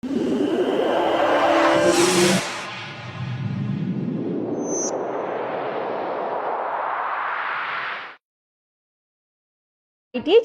जय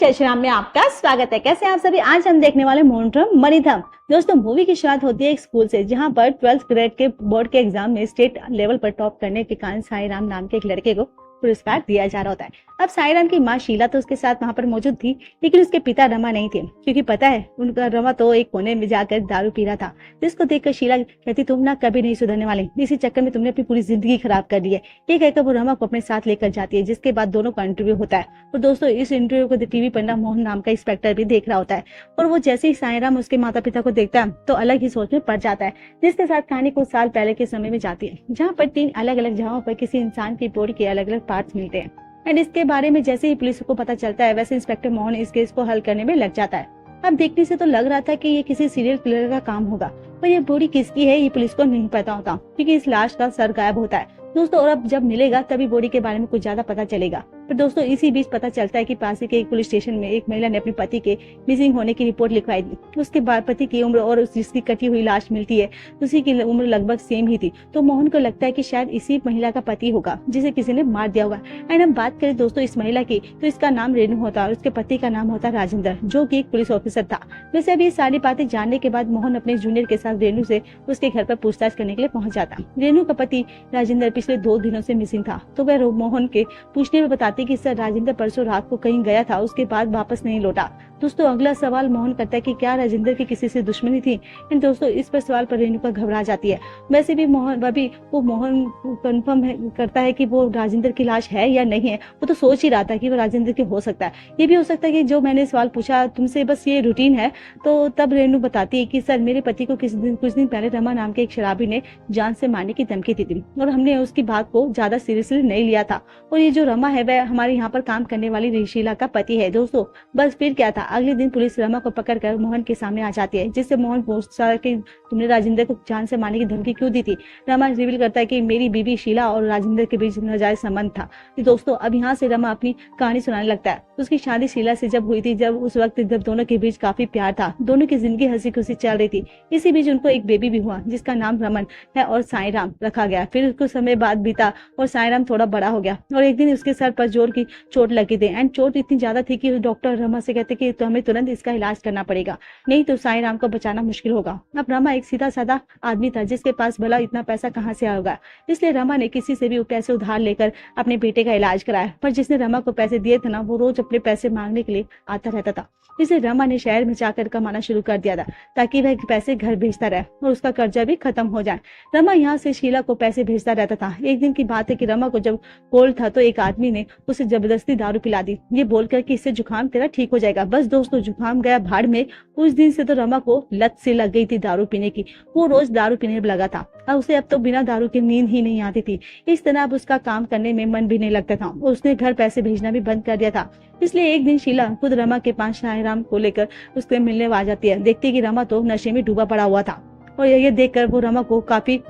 श्री राम में आपका स्वागत है। कैसे हैं आप सभी। आज हम देखने वाले मोहनराम मणिधम। दोस्तों मूवी की शुरुआत होती है एक स्कूल से, जहां पर 12th ग्रेड के बोर्ड के एग्जाम में स्टेट लेवल पर टॉप करने के कारण साई राम नाम के एक लड़के को पुरस्कार दिया जा रहा होता है। अब साई राम की माँ शीला तो उसके साथ वहां पर मौजूद थी, लेकिन उसके पिता रमा नहीं थे, क्योंकि पता है उनका रमा तो एक कोने में जाकर दारू पी रहा था। जिसको देखकर शीला कहती तुम ना कभी नहीं सुधरने वाले, इसी चक्कर में तुमने अपनी पूरी जिंदगी खराब कर दी है। ये कहकर वो रमा को अपने साथ लेकर जाती है, जिसके बाद दोनों का इंटरव्यू होता है। और दोस्तों इस इंटरव्यू को टीवी पर ना मोहन नाम का इंस्पेक्टर भी देख रहा होता है, और वो जैसे ही साई राम उसके माता पिता को देखता है तो अलग ही सोच में पड़ जाता है। जिसके साथ कहानी कुछ साल पहले के समय में जाती है, जहाँ पर 3 अलग अलग जगहों पर किसी इंसान की बॉडी के अलग अलग पार्ट्स मिलते हैं। एंड इसके बारे में जैसे ही पुलिस को पता चलता है, वैसे इंस्पेक्टर मोहन इस केस को हल करने में लग जाता है। अब देखने से तो लग रहा था कि ये किसी सीरियल किलर का काम होगा, पर ये बॉडी किसकी है ये पुलिस को नहीं पता होता, क्योंकि इस लाश का सर गायब होता है दोस्तों। और अब जब मिलेगा तभी बॉडी के बारे में कुछ ज्यादा पता चलेगा। पर दोस्तों इसी बीच पता चलता है कि पास ही के एक पुलिस स्टेशन में एक महिला ने अपने पति के मिसिंग होने की रिपोर्ट लिखवाई थी। उसके बाद पति की उम्र और जिसकी कटी हुई लाश मिलती है, उसी की उम्र लगभग सेम ही थी। तो मोहन को लगता है कि शायद इसी महिला का पति होगा जिसे किसी ने मार दिया होगा। एंड हम बात करें दोस्तों इस महिला की, तो इसका नाम रेणु होता है और उसके पति का नाम होता है राजेंद्र, जो की एक पुलिस ऑफिसर था। वैसे अभी सारी बातें जानने के बाद मोहन अपने जूनियर के साथ रेणु से उसके घर पर पूछताछ करने के लिए पहुंच जाता। रेणु का पति राजेंद्र पिछले 2 दिनों से मिसिंग था, तो वह मोहन के पूछने में बताती कि सर राजेंद्र परसों रात को कहीं गया था, उसके बाद वापस नहीं लौटा। दोस्तों अगला सवाल मोहन करता है कि क्या राजेंद्र की किसी से दुश्मनी थी। एंड दोस्तों इस पर सवाल पर रेणुका घबरा जाती है। वैसे भी मोहन कंफर्म करता है कि वो राजेंद्र की लाश है या नहीं है। वो तो सोच ही रहा था कि वो राजेंद्र की हो सकता है। ये भी हो सकता है कि जो मैंने सवाल पूछा तुमसे बस ये रूटीन है। तो तब रेणु बताती है कि सर मेरे पति को कुछ दिन पहले रमा नाम के एक शराबी ने जान से मारने की धमकी दी थी, और हमने उसकी बात को ज्यादा सीरियसली नहीं लिया था। और ये जो रमा है वह हमारे यहाँ पर काम करने वाली शीला का पति है। दोस्तों बस फिर क्या था, अगले दिन पुलिस रमा को पकड़कर मोहन के सामने आ जाती है, जिससे मोहन पूछता है कि तुमने राजेंद्र को जान से मारने की धमकी क्यों दी थी। रमा रिवील करता है कि मेरी बीवी शीला और राजेंद्र के बीच नाजायज संबंध था। तो दोस्तों अब यहाँ से रमा अपनी कहानी सुनाने लगता है। उसकी शादी शीला से जब हुई थी, जब उस वक्त जब दोनों के बीच काफी प्यार था, दोनों की जिंदगी हंसी खुशी चल रही थी। इसी बीच उनको एक बेबी भी हुआ, जिसका नाम रमन है और साई राम रखा गया। फिर कुछ समय बाद बीता और साई राम थोड़ा बड़ा हो गया, और एक दिन उसके सर पर जोर की चोट लगी थी। एंड चोट इतनी ज्यादा थी कि डॉक्टर रमा से कहते कि तो हमें तुरंत इसका इलाज करना पड़ेगा, नहीं तो साई राम को बचाना मुश्किल होगा। अब रमा एक सीधा साधा आदमी था, जिसके पास भला इतना पैसा कहाँ से आएगा। इसलिए रमा ने किसी से भी पैसे उधार लेकर अपने बेटे का इलाज कराया। पर जिसने रमा को पैसे दिए थे ना, वो रोज अपने पैसे मांगने के लिए आता रहता था। इसलिए रमा ने शहर में जाकर कमाना शुरू कर दिया था, ताकि वह पैसे घर भेजता रहे और उसका कर्जा भी खत्म हो जाए। रमा यहाँ से शीला को पैसे भेजता रहता था। एक दिन की बात है कि रमा को जब कोल्ड था, तो एक आदमी ने उसे जबरदस्ती दारू पिला दी, ये बोलकर कि इससे जुकाम तेरा ठीक हो जाएगा। बस दोस्तों जुकाम गया भाड़ में। उस दिन से तो रमा को लत से लग गई थी दारू पीने की। वो रोज दारू पीने में लगा था, और उसे अब तो बिना दारू की नींद ही नहीं आती थी। इस तरह अब उसका काम करने में मन भी नहीं लगता था, और उसने घर पैसे भेजना भी बंद कर दिया था। इसलिए एक दिन शीला खुद रमा के पास साई राम को लेकर उसके मिलने आ जाती है। देखती है कि रमा तो नशे में डूबा पड़ा हुआ था, और ये देखकर वो रमा को काफी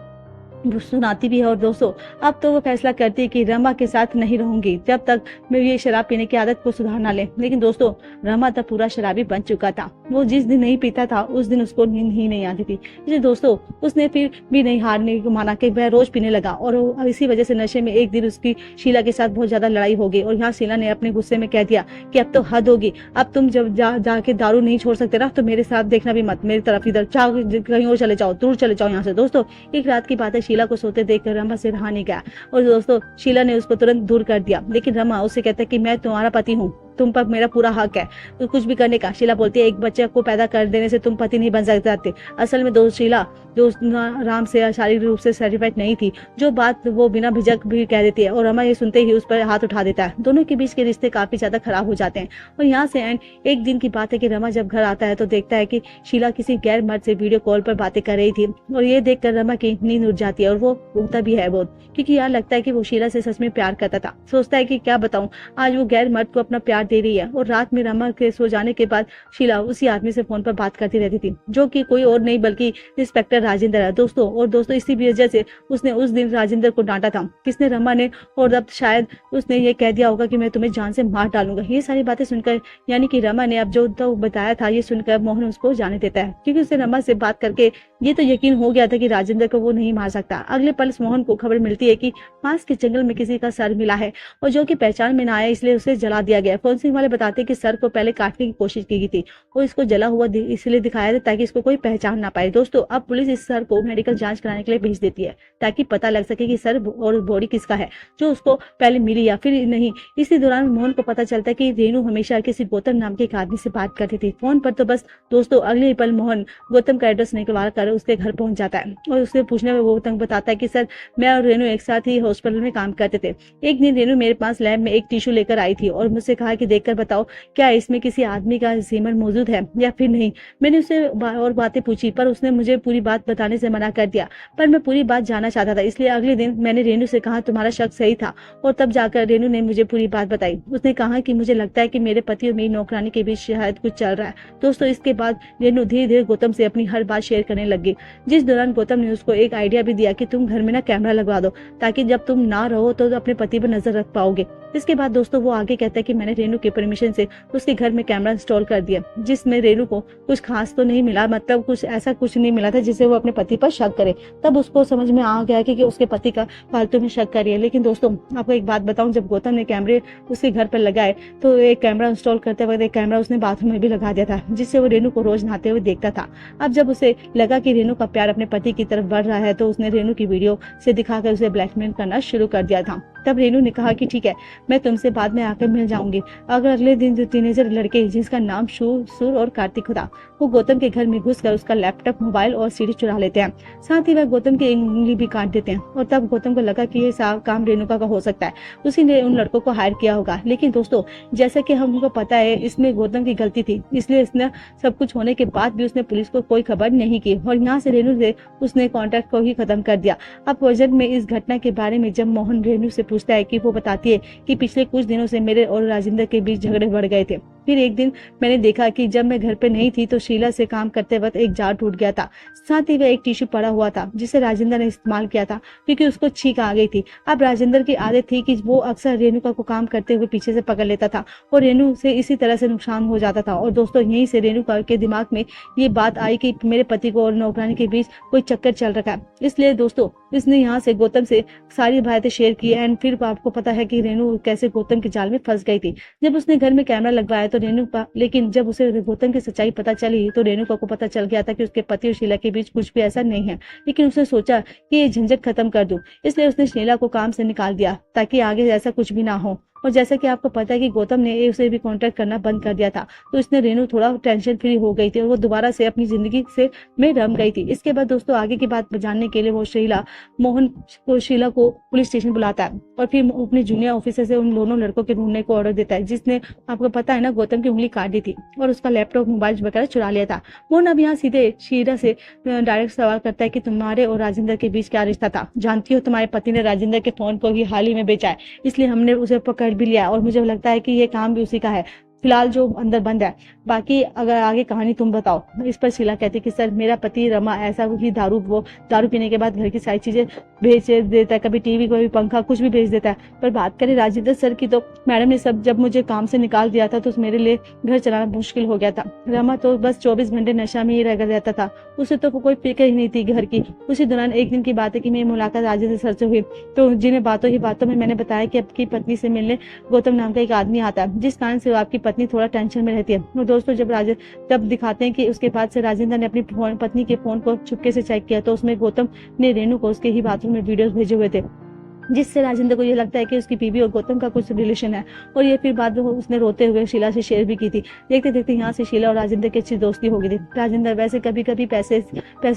सुनाती भी है। और दोस्तों अब तो वो फैसला करती है कि रमा के साथ नहीं रहूंगी जब तक मैं ये शराब पीने की आदत को सुधार ना ले। लेकिन दोस्तों रमा तब पूरा शराबी बन चुका था। वो जिस दिन नहीं पीता था उस दिन उसको नींद ही नहीं आती थी। इसलिए दोस्तों उसने फिर भी नहीं हारने को माना कि वह रोज पीने लगा, और इसी वजह से नशे में एक दिन उसकी शीला के साथ बहुत ज्यादा लड़ाई हो गई। और यहाँ शीला ने अपने गुस्से में कह दिया कि अब तो हद होगी, अब तुम जब जाके दारू नहीं छोड़ सकते ना, तो मेरे साथ देखना भी मत, मेरी तरफ इधर कहीं और चले जाओ, दूर चले जाओ यहाँ से। दोस्तों एक रात की बात है, शीला को सोते देखकर रमा से रहा नहीं गया, और दोस्तों शीला ने उसको तुरंत दूर कर दिया। लेकिन रमा उससे कहता है कि मैं तुम्हारा पति हूँ, तुम पर मेरा पूरा हक है तो कुछ भी करने का। शीला बोलती है एक बच्चे को पैदा कर देने से तुम पति नहीं बन सकते। असल में दोस्त शीला जो राम से शारीरिक रूप से सर्टिफाइड नहीं थी, जो बात वो बिना झिझक भी कह देती है, और रमा ये सुनते ही उस पर हाथ उठा देता है। दोनों के बीच के रिश्ते काफी ज्यादा खराब हो जाते हैं। और यहाँ से एक दिन की बात है कि रमा जब घर आता है तो देखता है कि शीला किसी गैर मर्द से वीडियो कॉल पर बातें कर रही थी, और ये देखकर रमा की नींद उठ जाती है, और वो रोता भी है बहुत, क्योंकि यार लगता है कि वो शीला से सच में प्यार करता था। सोचता है कि क्या बताऊं, आज वो गैर मर्द को अपना प्यार काट दे रही है। और रात में रमा के सो जाने के बाद शीला उसी आदमी से फोन पर बात करती रहती थी, जो कि कोई और नहीं बल्कि इंस्पेक्टर राजेंद्र है दोस्तों। और दोस्तों इसी वजह से उसने उस दिन राजेंद्र को डांटा था, किसने, रमा ने। और अब शायद उसने ये कह दिया होगा कि मैं तुम्हें जान से मार डालूंगा। ये सारी बातें सुनकर यानी कि रमा ने अब जो तो बताया था ये सुनकर मोहन उसको जाने देता है, क्योंकि उसे रमा से बात करके ये तो यकीन हो गया था कि राजेंद्र को वो नहीं मार सकता। अगले पल मोहन को खबर मिलती है कि पास के जंगल में किसी का सर मिला है और जो कि पहचान में ना आया, इसलिए उसे जला दिया गया। फोरेंसिक वाले बताते हैं कि सर को पहले काटने की कोशिश की गई थी और इसको जला हुआ इसलिए दिखाया था ताकि इसको कोई पहचान ना पाए। दोस्तों अब पुलिस इस सर को मेडिकल जांच कराने के लिए भेज देती है ताकि पता लग सके कि सर और बॉडी किसका है, जो उसको पहले मिली या फिर नहीं। इसी दौरान मोहन को पता चलता है कि रेनू हमेशा किसी गौतम नाम के एक आदमी से बात करती थी फोन पर। तो बस दोस्तों अगले ही पल मोहन गौतम का एड्रेस निकलवा कर उसके घर पहुंच जाता है और उससे पूछने में गौतम बताता है कि सर मैं और रेनू एक साथ ही हॉस्पिटल में काम करते थे। एक दिन रेनू मेरे पास लैब में एक टिश्यू लेकर आई थी और मुझसे कहा कि देखकर बताओ क्या इसमें किसी आदमी का सीमन मौजूद है या फिर नहीं। मैंने उससे और बातें पूछी पर उसने मुझे पूरी बात बताने से मना कर दिया, पर मैं पूरी बात जानना चाहता था, इसलिए अगले दिन मैंने रेनू से कहा तुम्हारा शक सही था। और तब जाकर रेनू ने मुझे पूरी बात बताई। उसने कहा कि मुझे लगता है कि मेरे पति और मेरी नौकरानी के बीच शायद कुछ चल रहा है। दोस्तों इसके बाद रेनू धीरे धीरे गौतम से अपनी हर बात शेयर करने लगी, जिस दौरान गौतम ने उसको एक आइडिया भी दिया कि तुम घर में ना कैमरा लगवा दो ताकि जब तुम ना रहो तो अपने पति पर नजर रख पाओगे। इसके बाद दोस्तों वो आगे कहता है कि मैंने रेनू के परमिशन से उसके घर में कैमरा इंस्टॉल कर दिया, जिसमें रेनू को कुछ खास तो नहीं मिला, मतलब कुछ ऐसा कुछ नहीं मिला था जिससे वो अपने पति पर शक करे। तब उसको समझ में आ गया कि उसके पति का फालतू में शक कर रही है। लेकिन दोस्तों आपको एक बात बताऊं, जब गौतम ने कैमरे उसके घर पर लगाए तो एक कैमरा इंस्टॉल करते वक्त एक कैमरा उसने बाथरूम में भी लगा दिया था, जिससे वो रेनू को रोज नहाते हुए देखता था। अब जब उसे लगा कि रेनू का प्यार अपने पति की तरफ बढ़ रहा है तो उसने रेनू की वीडियो से दिखाकर उसे ब्लैकमेल करना शुरू कर दिया था। तब रेनू ने कहा कि ठीक है मैं तुमसे बाद में आकर मिल जाऊंगी। अगर अगले दिन जो टीनेजर लड़के जिसका नाम सुर और कार्तिक था वो गौतम के घर में घुसकर उसका लैपटॉप, मोबाइल और सीडी चुरा लेते हैं, साथ ही वह गौतम की उंगली भी काट देते हैं। और तब गौतम को लगा कि ये काम रेणुका का हो सकता है, उसी ने उन लड़कों को हायर किया होगा। लेकिन दोस्तों जैसा कि हमको पता है इसमें गौतम की गलती थी, इसलिए इसने सब कुछ होने के बाद भी उसने पुलिस को कोई खबर नहीं की और यहाँ से रेनू से उसने कॉन्ट्रैक्ट को ही खत्म कर दिया। अब प्रोजेक्ट में इस घटना के बारे में जब मोहन रेनू से पूछता है कि वो बताती है कि पिछले कुछ दिनों से मेरे और राजेंद्र के बीच झगड़े बढ़ गए थे। फिर एक दिन मैंने देखा कि जब मैं घर पे नहीं थी तो शीला से काम करते वक्त एक जार टूट गया था, साथ ही वह एक टिश्यू पड़ा हुआ था जिसे राजेंद्र ने इस्तेमाल किया था क्योंकि उसको छींक आ गई थी। अब राजेंद्र की आदत थी कि वो अक्सर रेणुका को काम करते हुए पीछे से पकड़ लेता था और रेणु से इसी तरह से नुकसान हो जाता था। और दोस्तों यहीं से रेणुका के दिमाग में ये बात आई कि मेरे पति को और नौकरानी के बीच कोई चक्कर चल रखा है, इसलिए दोस्तों इसने यहाँ से गौतम से सारी बातें शेयर की। एंड फिर आपको पता है कि रेणु कैसे गौतम के जाल में फंस गई थी। जब उसने घर में कैमरा लगवाया तो रेणुका, लेकिन जब उसे गौतम की सच्चाई पता चली तो रेणुका को पता चल गया था कि उसके पति और शीला के बीच कुछ भी ऐसा नहीं है। लेकिन उसने सोचा कि ये झंझट खत्म कर दूं, इसलिए उसने शीला को काम से निकाल दिया ताकि आगे ऐसा कुछ भी ना हो। और जैसा कि आपको पता है कि गौतम ने उसे भी कॉन्टेक्ट करना बंद कर दिया था, तो इसने रेणु थोड़ा टेंशन फ्री हो गई थी और वो दोबारा से अपनी जिंदगी से में रम गई थी। इसके बाद दोस्तों आगे की बात जानने के लिए वो मोहन को शीला को पुलिस स्टेशन बुलाता है और फिर अपने जूनियर ऑफिसर से उन दोनों लड़कों के ढूंढने को ऑर्डर देता है, जिसने आपको पता है ना गौतम की उंगली काट दी थी और उसका लैपटॉप, मोबाइल वगैरह चुरा लिया था। मोहन अब यहाँ सीधे शीला से डायरेक्ट सवाल करता है कि तुम्हारे और राजेंद्र के बीच क्या रिश्ता था? जानती हो तुम्हारे पति ने राजेंद्र के फोन को ही हाल ही में बेचा है, इसलिए हमने उसे पकड़ भी लिया और मुझे लगता है कि ये काम भी उसी का है। फिलहाल जो अंदर बंद है, बाकी अगर आगे कहानी तुम बताओ। इस पर शीला कहती कि सर मेरा पति रमा ऐसा ही दारू पीने के बाद घर की सारी चीजें भेज देता है, कभी टीवी, कभी पंखा, कुछ भी भेज देता है। पर बात करें राजेंद्र सर की तो मैडम ने सब जब मुझे काम से निकाल दिया था तो मेरे लिए घर चलाना मुश्किल हो गया था। रमा तो बस 24 घंटे नशा में ही रह रहता था, उसे तो कोई फिक्र ही नहीं थी घर की। उसी दौरान एक दिन की बात है कि मेरी मुलाकात राजेंद्र सर से हुई, तो जिन्हें बातों में मैंने बताया कि आपकी पत्नी से मिलने गौतम नाम का एक आदमी आता है, जिस कारण से आपकी पत्नी थोड़ा टेंशन में रहती है। और दोस्तों जब दिखाते हैं कि उसके बाद से राजेंद्र ने अपनी पत्नी के फोन को चुपके से चेक किया तो उसमें गौतम ने रेणु को उसके ही बाथरूम में वीडियोस भेजे हुए थे, जिससे राजेंद्र को ये लगता है कि उसकी बीवी और गौतम का कुछ रिलेशन है। और ये फिर बाद में उसने रोते हुए शीला से शेयर भी की थी। देखते देखते यहाँ से शीला और राजेंद्र की अच्छी दोस्ती हो गई थी। राजेंद्र वैसे कभी कभी पैसों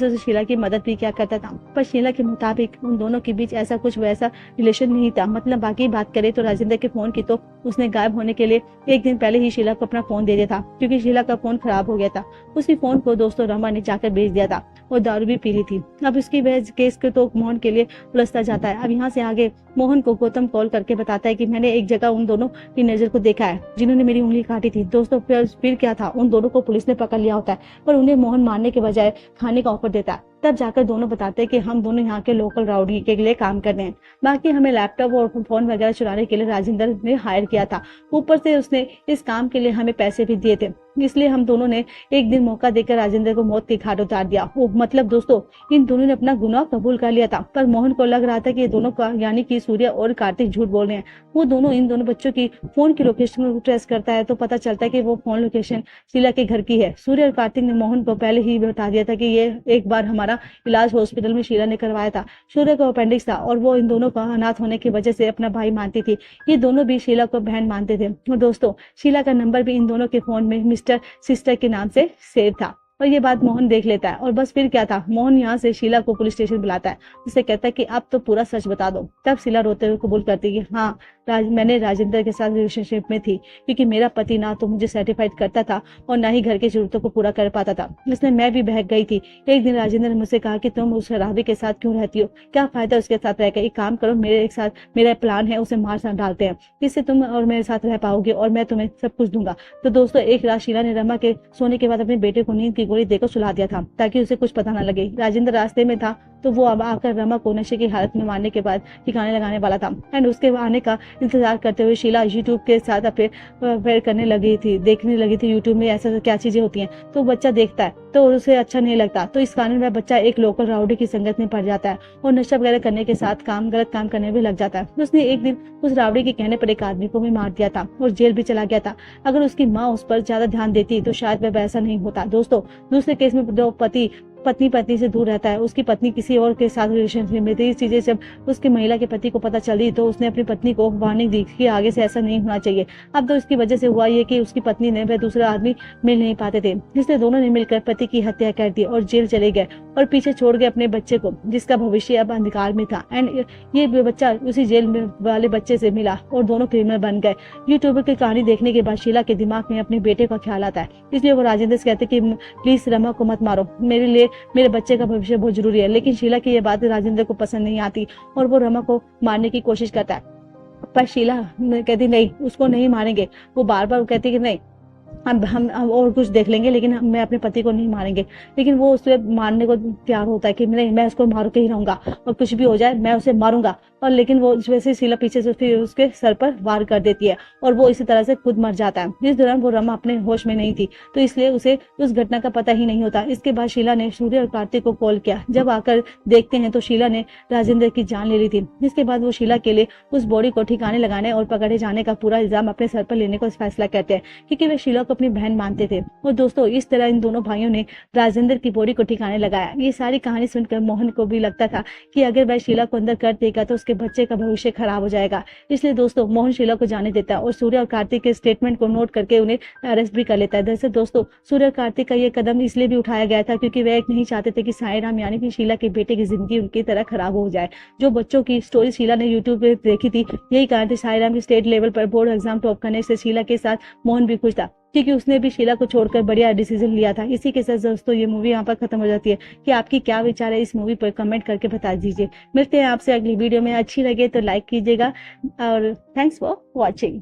से शीला की मदद भी किया करता था, पर शीला के मुताबिक उन दोनों के बीच ऐसा कुछ वैसा रिलेशन नहीं था। मतलब बाकी बात करें तो राजेंद्र के फोन की तो उसने गायब होने के लिए एक दिन पहले ही शीला को अपना फोन दे दिया था, क्योंकि शीला का फोन खराब हो गया था। उसी फोन को दोस्तों रमा ने जाकर बेच दिया था और दारू भी पी ली थी। अब उसकी वजह केस के तो मोहन के लिए उलझता जाता है। अब यहाँ से आगे मोहन को गौतम कॉल करके बताता है कि मैंने एक जगह उन दोनों की नजर को देखा है जिन्होंने मेरी उंगली काटी थी। दोस्तों फिर क्या था, उन दोनों को पुलिस ने पकड़ लिया होता है, पर उन्हें मोहन मारने के बजाय खाने का ऑफर देता है। तब जाकर दोनों बताते हैं कि हम दोनों यहाँ के लोकल राउडी के लिए काम कर रहे हैं, बाकी हमें लैपटॉप और फोन वगैरह चुराने के लिए राजेंद्र ने हायर किया था, ऊपर से उसने इस काम के लिए हमें पैसे भी दिए थे, इसलिए हम दोनों ने एक दिन मौका देकर राजेंद्र को मौत के घाट उतार दिया। वो मतलब दोस्तों इन दोनों ने अपना गुनाह कबूल कर लिया था, पर मोहन को लग रहा था कि ये दोनों का यानी कि सूर्य और कार्तिक झूठ बोल रहे हैं। वो दोनों इन दोनों बच्चों की फोन की लोकेशन को ट्रेस करता है तो पता चलता है कि वो फोन लोकेशन शीला के घर की है। सूर्य और कार्तिक ने मोहन को पहले ही बता दिया था कि ये एक बार हमारा इलाज हॉस्पिटल में शीला ने करवाया था। सूर्य का अपेंडिक्स था और वो इन दोनों का अनाथ होने की वजह से अपना भाई मानती थी। ये दोनों भी शीला को बहन मानते थे। और दोस्तों शीला का नंबर भी इन दोनों के फोन में मिस्टर सिस्टर के नाम से सेव था और ये बात मोहन देख लेता है। और बस फिर क्या था, मोहन यहाँ से शीला को पुलिस स्टेशन बुलाता है, उसे कहता है कि अब तो पूरा सच बता दो। तब शीला रोते हुए कबूल करती है कि हाँ मैंने राजेंद्र के साथ रिलेशनशिप में थी, क्योंकि मेरा पति ना तो मुझे सर्टिफाइड करता था और ना ही घर की जरूरतों को पूरा कर पाता था, इसलिए मैं भी बहक गई थी। एक दिन राजेंद्र ने मुझसे कहा कि तुम उस शराबी के साथ क्यों रहती हो, क्या फायदा उसके साथ रहकर, एक काम करो मेरे साथ, मेरा प्लान है उसे मार डालते हैं, इससे तुम और मेरे साथ रह पाओगे और मैं तुम्हें सब कुछ दूंगा। तो दोस्तों एक रात शीला ने रमा के सोने के बाद अपने बेटे को नींद की गोली देकर सुला दिया था ताकि उसे कुछ पता न लगे। राजेंद्र रास्ते में था तो वो अब आकर रमा को नशे की हालत में मारने के बाद ठिकाने लगाने वाला था एंड उसके आने का इंतजार करते हुए शीला यूट्यूब के साथ अफेयर करने लगी थी, देखने लगी थी यूट्यूब में ऐसा क्या चीजें होती हैं। तो बच्चा देखता है तो उसे अच्छा नहीं लगता, तो इस कारण वह बच्चा एक लोकल राउडी की संगत में पड़ जाता है और नशा वगैरह करने के साथ गलत काम करने में लग जाता है। उसने एक दिन उस राउडी के कहने पर एक आदमी को भी मार दिया था और जेल भी चला गया था। अगर उसकी माँ उस पर ज्यादा ध्यान देती तो शायद वह वैसा नहीं होता। दोस्तों दूसरे केस में जो पत्नी से दूर रहता है, उसकी पत्नी किसी और के साथ रिलेशनशिप में थी। इस चीजें जब उसकी महिला के पति को पता चली तो उसने अपनी पत्नी को वार्निंग दी कि आगे से ऐसा नहीं होना चाहिए। अब तो इसकी वजह से हुआ ये कि उसकी पत्नी ने वह दूसरा आदमी मिल नहीं पाते थे, इसलिए दोनों ने मिलकर पति की हत्या कर दी और जेल चले गए और पीछे छोड़ गए अपने बच्चे को जिसका भविष्य अब अंधकार में था। एंड ये बच्चा उसी जेल में वाले बच्चे से मिला और दोनों क्रिमिनल बन गए। यूट्यूबर की कहानी देखने के बाद शीला के दिमाग में अपने बेटे का ख्याल आता है, इसलिए वो राजेंद्र से कहते कि प्लीज रमा को मत मारो, मेरे लिए मेरे बच्चे का भविष्य बहुत जरूरी है। लेकिन शीला की ये बात राजेंद्र को पसंद नहीं आती और वो रमा को मारने की कोशिश करता है, पर शीला कहती नहीं उसको नहीं मारेंगे। वो बार बार कहती कि नहीं हम और कुछ देख लेंगे लेकिन मैं अपने पति को नहीं मारेंगे। लेकिन वो उसे मारने को तैयार होता है कि नहीं मैं उसको मार के ही रहूंगा और कुछ भी हो जाए मैं उसे मारूंगा। और लेकिन वो वैसे शीला पीछे से फिर उसके सर पर वार कर देती है और वो इसी तरह से खुद मर जाता है। जिस दौरान वो रमा अपने होश में नहीं थी तो इसलिए उसे उस घटना का पता ही नहीं होता। इसके बाद शीला ने सूर्य और कार्तिक को कॉल किया। जब आकर देखते हैं तो शीला ने राजेंद्र की जान ले ली थी। जिसके बाद वो शीला के लिए उस बॉडी को ठिकाने लगाने और पकड़े जाने का पूरा इल्जाम अपने सर पर लेने का फैसला करते हैं, क्योंकि वे शीला को अपनी बहन मानते थे। और दोस्तों इस तरह इन दोनों भाइयों ने राजेंद्र की बॉडी को ठिकाने लगाया। ये सारी कहानी सुनकर मोहन को भी लगता था कि अगर वह शीला को अंदर कर देगा तो उसके बच्चे का भविष्य खराब हो जाएगा। इसलिए दोस्तों मोहन शीला को जाने देता है और सूर्य और कार्तिक के स्टेटमेंट को नोट करके उन्हें अरेस्ट भी कर लेता है। दरअसल दोस्तों सूर्य और कार्तिक का ये कदम इसलिए भी उठाया गया था क्योंकि वे नहीं चाहते थे कि साई राम यानी कि शीला के बेटे की जिंदगी उनकी तरह खराब हो जाए। जो बच्चों की स्टोरी शीला ने यूट्यूब पे देखी थी यही कारण थे साई राम की स्टेट लेवल पर बोर्ड एग्जाम टॉप करने से शीला के साथ मोहन भी खुश था, क्योंकि उसने भी शीला को छोड़कर बढ़िया डिसीजन लिया था। इसी के साथ दोस्तों ये मूवी यहाँ पर खत्म हो जाती है। कि आपकी क्या विचार है इस मूवी पर कमेंट करके बता दीजिए। मिलते हैं आपसे अगली वीडियो में। अच्छी लगे तो लाइक कीजिएगा और थैंक्स फॉर वॉचिंग।